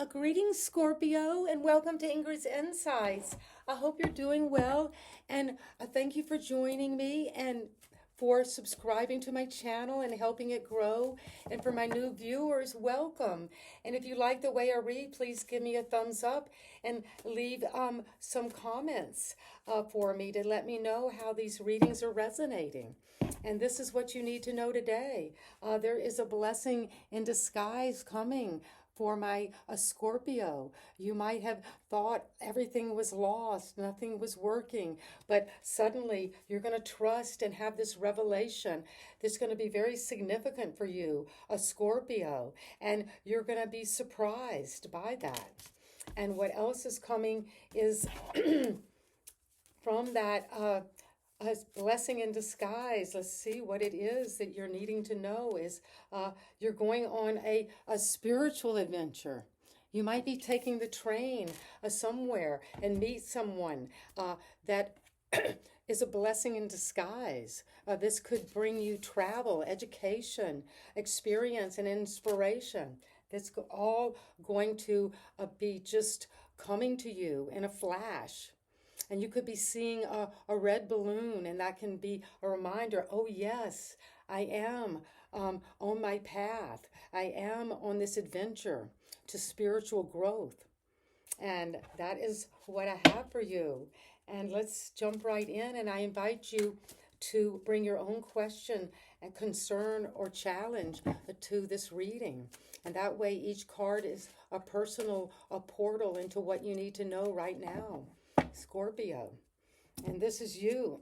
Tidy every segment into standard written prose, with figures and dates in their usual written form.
A greeting, Scorpio, and welcome to Ingrid's Insights. I hope you're doing well, and thank you for joining me and for subscribing to my channel and helping it grow. And for my new viewers, welcome. And if you like the way I read, please give me a thumbs up and leave some comments for me to let me know how these readings are resonating. And this is what you need to know today. There is a blessing in disguise coming for my Scorpio. You might have thought everything was lost, nothing was working, but suddenly you're going to trust and have this revelation that's going to be very significant for you, a Scorpio, and you're going to be surprised by that. And what else is coming is from that a blessing in disguise. Let's see what it is that you're needing to know is you're going on a spiritual adventure. You might be taking the train somewhere and meet someone that is a blessing in disguise. This could bring you travel, education, experience, and inspiration. That's all going to be just coming to you in a flash. And you could be seeing a red balloon, and that can be a reminder, oh, yes, I am on my path. I am on this adventure to spiritual growth. And that is what I have for you. And let's jump right in, and I invite you to bring your own question and concern or challenge to this reading. And that way each card is a personal portal into what you need to know right now. Scorpio, and this is you.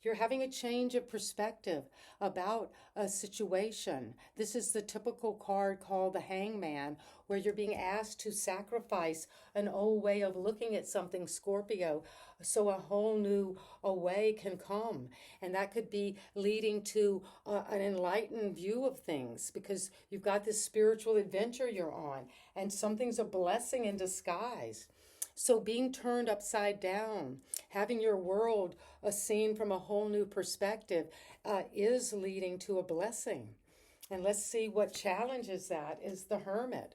You're having a change of perspective about a situation. This is the typical card called the Hangman, where you're being asked to sacrifice an old way of looking at something, Scorpio, so a whole new way can come. And that could be leading to an enlightened view of things, because you've got this spiritual adventure you're on, and something's a blessing in disguise. So being turned upside down, having your world seen from a whole new perspective is leading to a blessing. And let's see what challenges that is the Hermit.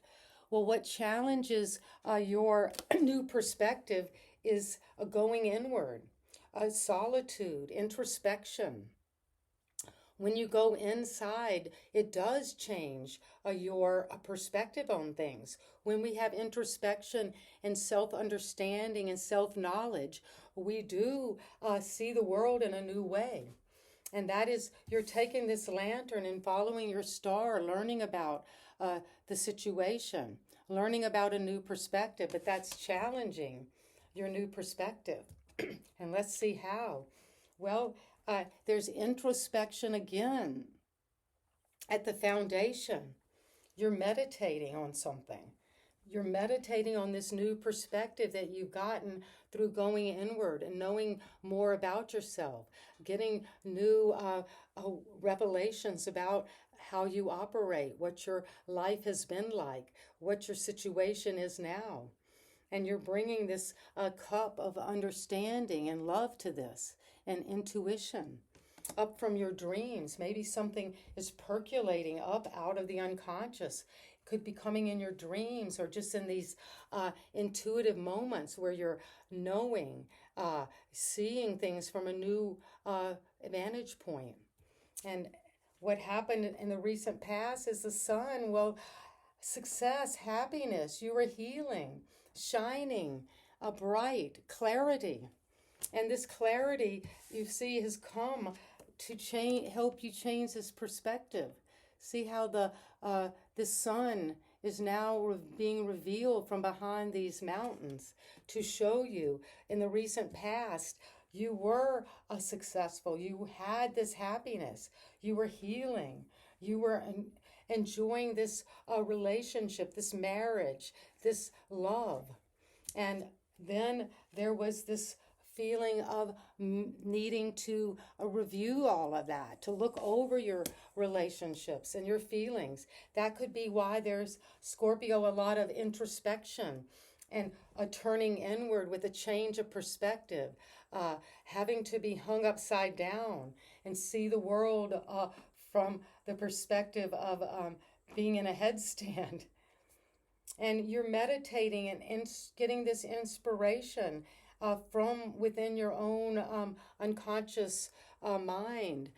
Well, what challenges your new perspective is going inward, solitude, introspection. When you go inside, it does change your perspective on things. When we have introspection and self-understanding and self-knowledge, we do see the world in a new way. And that is, you're taking this lantern and following your star, learning about the situation, learning about a new perspective, but that's challenging your new perspective. And let's see how. Well, there's introspection again. At the foundation, you're meditating on something. You're meditating on this new perspective that you've gotten through going inward and knowing more about yourself, getting new revelations about how you operate, what your life has been like, what your situation is now. And you're bringing this cup of understanding and love to this, and intuition up from your dreams. Maybe something is percolating up out of the unconscious. It could be coming in your dreams or just in these intuitive moments where you're knowing, seeing things from a new vantage point. And what happened in the recent past is the sun. Well, success, happiness, you were healing, shining, bright, clarity. And this clarity, you see, has come to help you change this perspective. See how the sun is now being revealed from behind these mountains to show you in the recent past you were successful. You had this happiness. You were healing. You were enjoying this relationship, this marriage, this love. And then there was this feeling of needing to review all of that, to look over your relationships and your feelings. That could be why there's, Scorpio, a lot of introspection and a turning inward with a change of perspective, having to be hung upside down and see the world from the perspective of being in a headstand. And you're meditating and getting this inspiration from within your own unconscious mind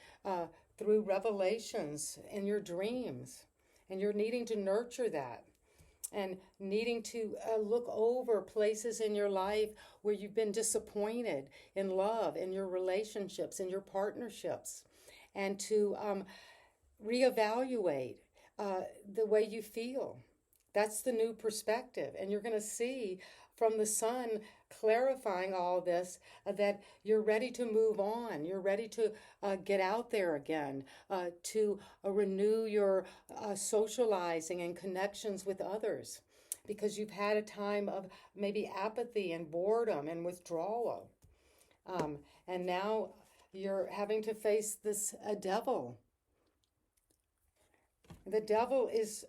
through revelations in your dreams. And you're needing to nurture that and needing to look over places in your life where you've been disappointed in love, in your relationships, in your partnerships, and to reevaluate the way you feel. That's the new perspective. And you're going to see from the sun clarifying all this that you're ready to move on. You're ready to get out there again, to renew your socializing and connections with others because you've had a time of maybe apathy and boredom and withdrawal. And now you're having to face this devil. The devil is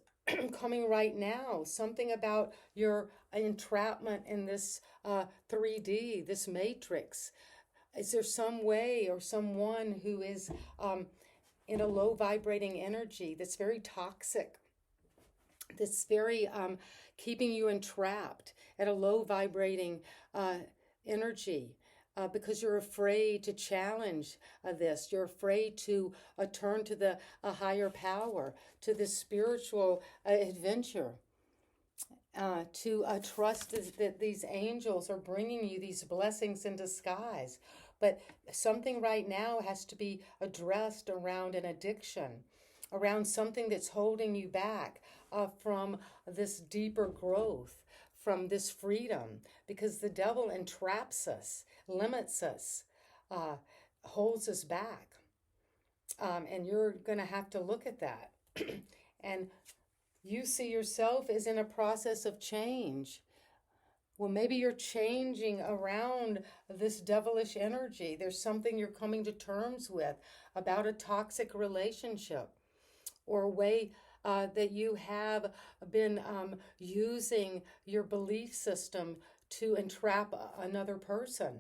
coming right now. Something about your entrapment in this 3D, this matrix. Is there some way or someone who is in a low vibrating energy that's very toxic, that's very keeping you entrapped at a low vibrating energy? Because you're afraid to challenge this. You're afraid to turn to the higher power, to this spiritual adventure, to trust that these angels are bringing you these blessings in disguise. But something right now has to be addressed around an addiction, around something that's holding you back from this deeper growth, from this freedom, because the devil entraps us, limits us, holds us back. And you're going to have to look at that. And you see yourself as in a process of change. Well, maybe you're changing around this devilish energy. There's something you're coming to terms with about a toxic relationship or a way that you have been using your belief system to entrap another person.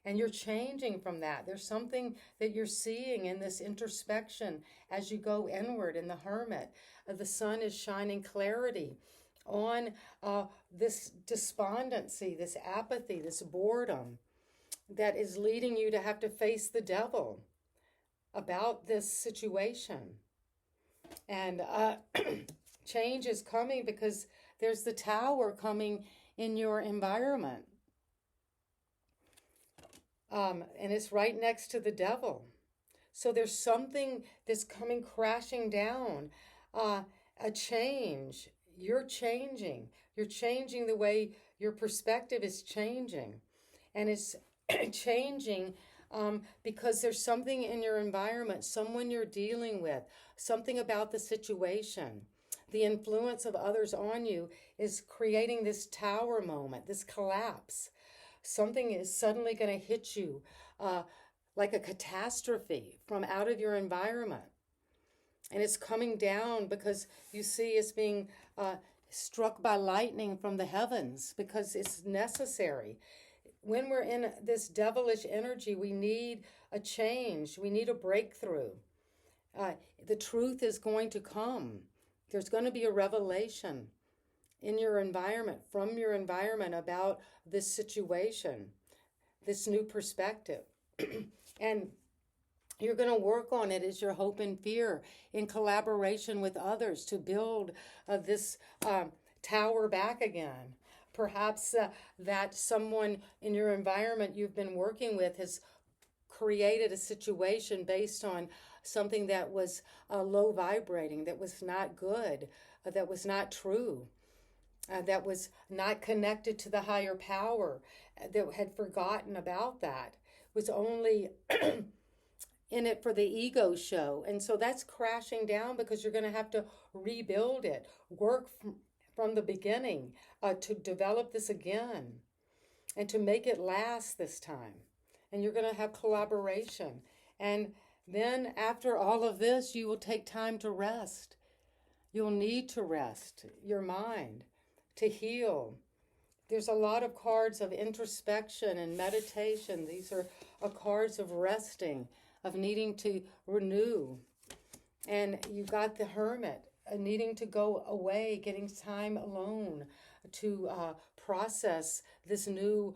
And you're changing from that. There's something that you're seeing in this introspection as you go inward in the hermit. The sun is shining clarity on this despondency, this apathy, this boredom that is leading you to have to face the devil about this situation. And change is coming because there's the tower coming in your environment. And it's right next to the devil. So there's something that's coming crashing down, a change. You're changing. You're changing the way your perspective is changing. And it's changing because there's something in your environment, someone you're dealing with, something about the situation. The influence of others on you is creating this tower moment, this collapse. Something is suddenly going to hit you like a catastrophe from out of your environment. And it's coming down because you see it's being struck by lightning from the heavens because it's necessary. When we're in this devilish energy, we need a change. We need a breakthrough. The truth is going to come. There's going to be a revelation in your environment, from your environment about this situation, this new perspective. And you're going to work on it as your hope and fear in collaboration with others to build this tower back again. Perhaps that someone in your environment you've been working with has created a situation based on something that was low vibrating, that was not good, that was not true, that was not connected to the higher power, that had forgotten about that, was only in it for the ego show. And so that's crashing down because you're going to have to rebuild it, work from the beginning to develop this again and to make it last this time. And you're going to have collaboration. And then after all of this, you will take time to rest. You'll need to rest your mind, to heal. There's a lot of cards of introspection and meditation. These are cards of resting, of needing to renew. And you got the hermit. needing to go away, getting time alone to process this new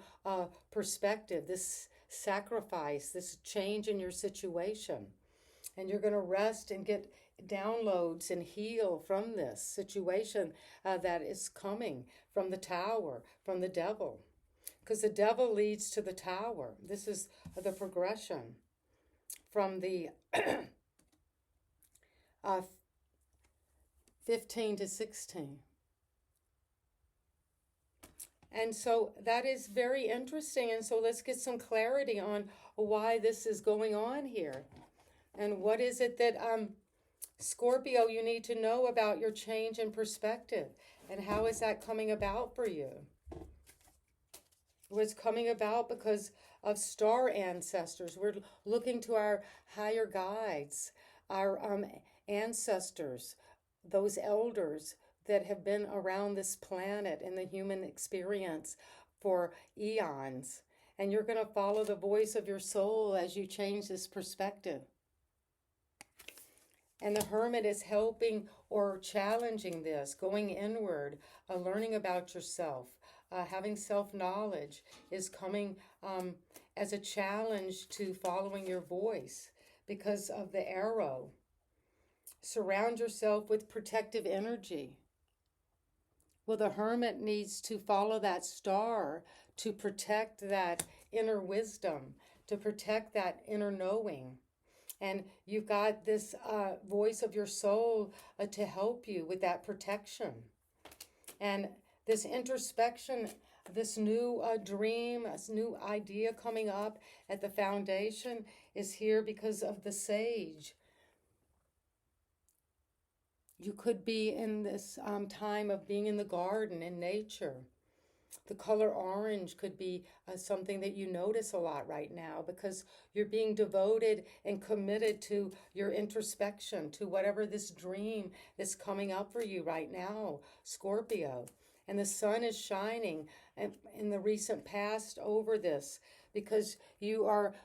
perspective, this sacrifice, this change in your situation. And you're going to rest and get downloads and heal from this situation that is coming from the tower, from the devil. Because the devil leads to the tower. This is the progression from the 15 to 16. And so that is very interesting. And so let's get some clarity on why this is going on here. And what is it that, Scorpio, you need to know about your change in perspective? And how is that coming about for you? Well, it's coming about because of star ancestors. We're looking to our higher guides, our ancestors, those elders that have been around this planet and the human experience for eons. And you're going to follow the voice of your soul as you change this perspective. And the Hermit is helping or challenging this, going inward, learning about yourself, having self-knowledge is coming as a challenge to following your voice because of the arrow. Surround yourself with protective energy. Well, the Hermit needs to follow that star to protect that inner wisdom, to protect that inner knowing. And you've got this voice of your soul to help you with that protection. And this introspection, this new dream, this new idea coming up at the foundation is here because of the Sage. You could be in this time of being in the garden, in nature. The color orange could be something that you notice a lot right now because you're being devoted and committed to your introspection, to whatever this dream is coming up for you right now, Scorpio. And the sun is shining in the recent past over this because you are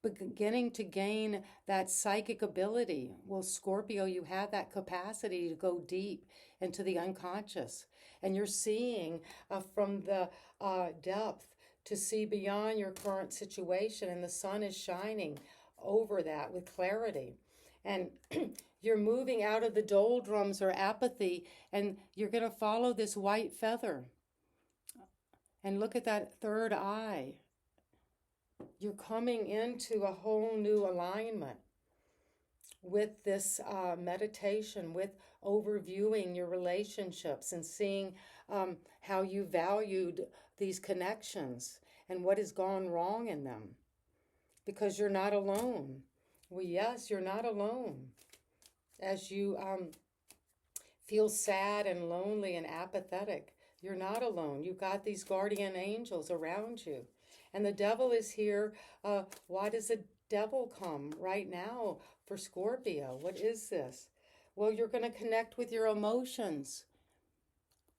beginning to gain that psychic ability. Well, Scorpio, you have that capacity to go deep into the unconscious. And you're seeing from the depth to see beyond your current situation. And the sun is shining over that with clarity. And you're moving out of the doldrums or apathy, and you're going to follow this white feather. And look at that third eye. You're coming into a whole new alignment with this meditation, with overviewing your relationships and seeing how you valued these connections and what has gone wrong in them. Because you're not alone. Well, yes, you're not alone. As you feel sad and lonely and apathetic, you're not alone. You've got these guardian angels around you. And the devil is here. Why does the devil come right now for Scorpio? What is this? Well, you're going to connect with your emotions.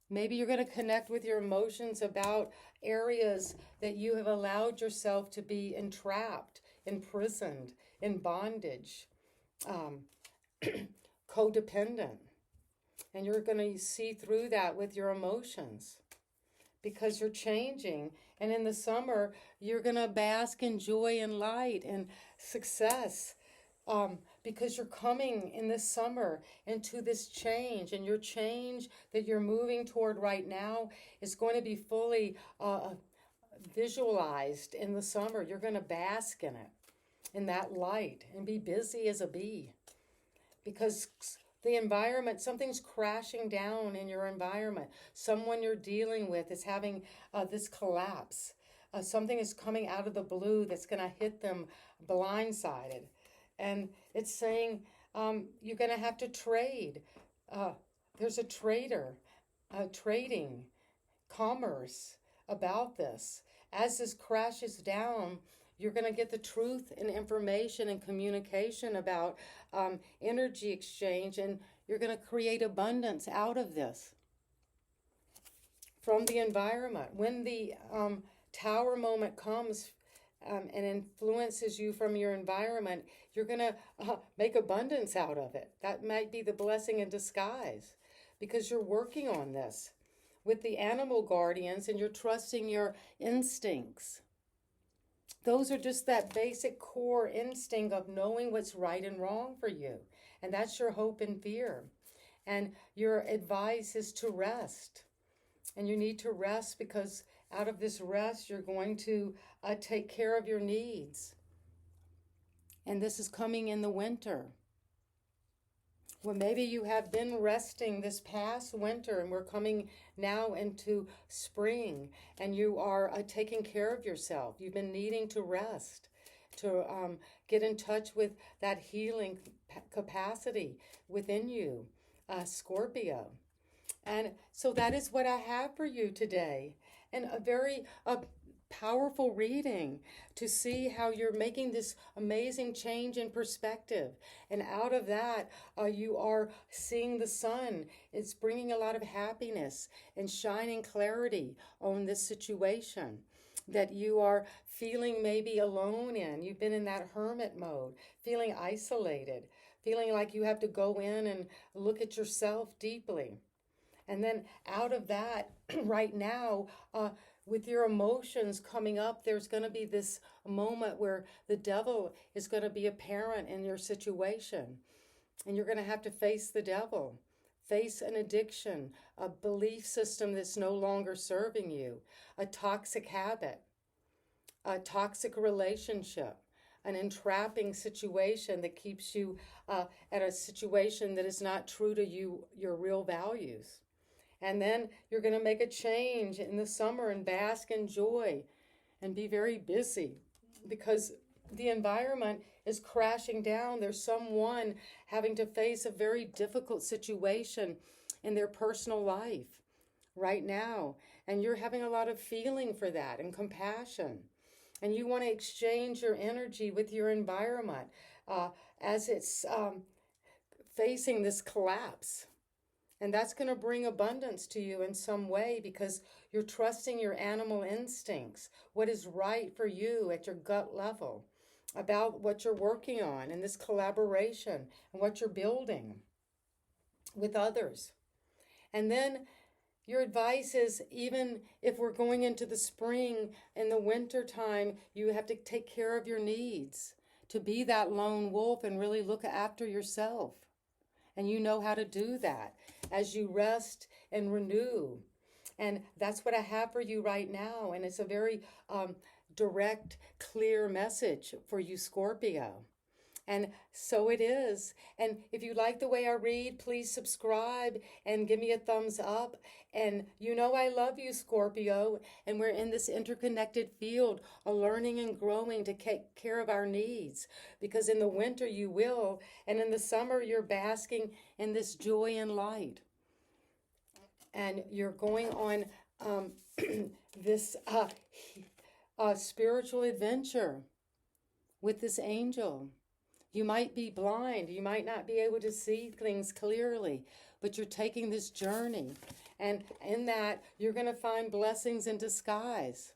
Maybe you're going to connect with your emotions about areas that you have allowed yourself to be entrapped, imprisoned, in bondage, codependent. And you're going to see through that with your emotions because you're changing. And in the summer, you're going to bask in joy and light and success because you're coming in this summer into this change. And your change that you're moving toward right now is going to be fully visualized in the summer. You're going to bask in it, in that light, and be busy as a bee. Because the environment, something's crashing down in your environment. Someone you're dealing with is having this collapse. Something is coming out of the blue that's going to hit them blindsided. And it's saying you're going to have to trade. There's a trader, trading, commerce about this. As this crashes down, you're going to get the truth and information and communication about energy exchange, and you're going to create abundance out of this from the environment. When the tower moment comes and influences you from your environment, you're going to make abundance out of it. That might be the blessing in disguise because you're working on this with the animal guardians and you're trusting your instincts. Those are just that basic core instinct of knowing what's right and wrong for you. And that's your hope and fear. And your advice is to rest. And you need to rest because out of this rest, you're going to take care of your needs. And this is coming in the winter. Well, maybe you have been resting this past winter and we're coming now into spring and you are taking care of yourself. You've been needing to rest, to get in touch with that healing capacity within you, Scorpio. And so that is what I have for you today. And a very powerful reading to see how you're making this amazing change in perspective. And out of that, you are seeing the sun. It's bringing a lot of happiness and shining clarity on this situation that you are feeling maybe alone in. You've been in that hermit mode, feeling isolated, feeling like you have to go in and look at yourself deeply. And then out of that, right now, with your emotions coming up, there's going to be this moment where the devil is going to be apparent in your situation. And you're going to have to face the devil, face an addiction, a belief system that's no longer serving you, a toxic habit, a toxic relationship, an entrapping situation that keeps you at a situation that is not true to you, your real values. And then you're going to make a change in the summer and bask in joy and be very busy because the environment is crashing down. There's someone having to face a very difficult situation in their personal life right now. And you're having a lot of feeling for that and compassion. And you want to exchange your energy with your environment as it's facing this collapse. And that's going to bring abundance to you in some way because you're trusting your animal instincts, what is right for you at your gut level, about what you're working on and this collaboration and what you're building with others. And then your advice is even if we're going into the spring and the winter time, you have to take care of your needs, to be that lone wolf and really look after yourself. And you know how to do that as you rest and renew. And that's what I have for you right now. And it's a very direct, clear message for you, Scorpio. And so it is. And if you like the way I read, please subscribe and give me a thumbs up. And you know I love you, Scorpio. And we're in this interconnected field of learning and growing to take care of our needs. Because in the winter you will, and in the summer you're basking in this joy and light. And you're going on this spiritual adventure with this angel. You might be blind. You might not be able to see things clearly, but you're taking this journey. And in that, you're going to find blessings in disguise.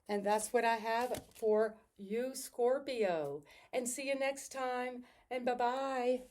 And that's what I have for you, Scorpio. And see you next time. And bye-bye.